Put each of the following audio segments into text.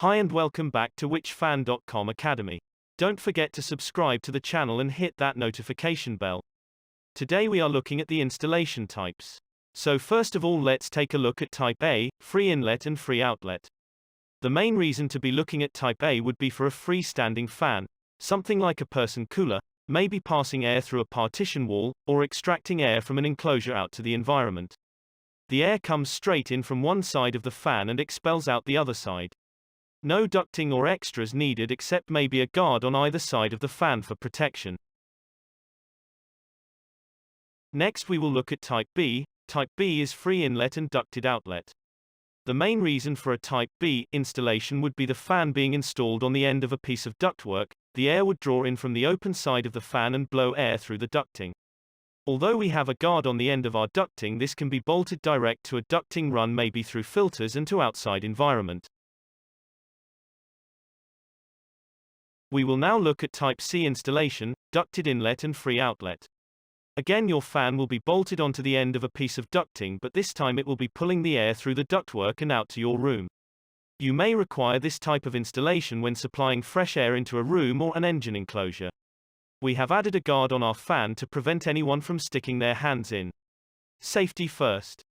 Hi and welcome back to whichfan.com Academy. Don't forget to subscribe to the channel and hit that notification bell. Today we are looking at the installation types. So first of all, let's take a look at type A, free inlet and free outlet. The main reason to be looking at type A would be for a freestanding fan, something like a person cooler, maybe passing air through a partition wall, or extracting air from an enclosure out to the environment. The air comes straight in from one side of the fan and expels out the other side. No ducting or extras needed except maybe a guard on either side of the fan for protection. Next we will look at type B. Type B is free inlet and ducted outlet. The main reason for a type B installation would be the fan being installed on the end of a piece of ductwork. The air would draw in from the open side of the fan and blow air through the ducting. Although we have a guard on the end of our ducting, this can be bolted direct to a ducting run, maybe through filters and to outside environment. We will now look at type C installation, ducted inlet and free outlet. Again, your fan will be bolted onto the end of a piece of ducting, but this time it will be pulling the air through the ductwork and out to your room. You may require this type of installation when supplying fresh air into a room or an engine enclosure. We have added a guard on our fan to prevent anyone from sticking their hands in. Safety first.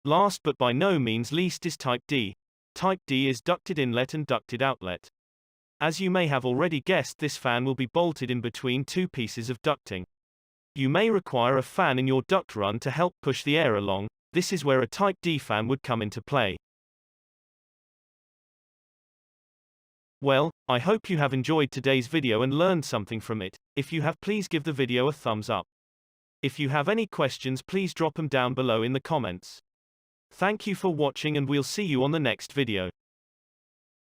Last but by no means least is type D. Type D is ducted inlet and ducted outlet. As you may have already guessed, this fan will be bolted in between two pieces of ducting. You may require a fan in your duct run to help push the air along. This is where a type D fan would come into play. Well, I hope you have enjoyed today's video and learned something from it. If you have, please give the video a thumbs up. If you have any questions, please drop them down below in the comments. Thank you for watching and we'll see you on the next video.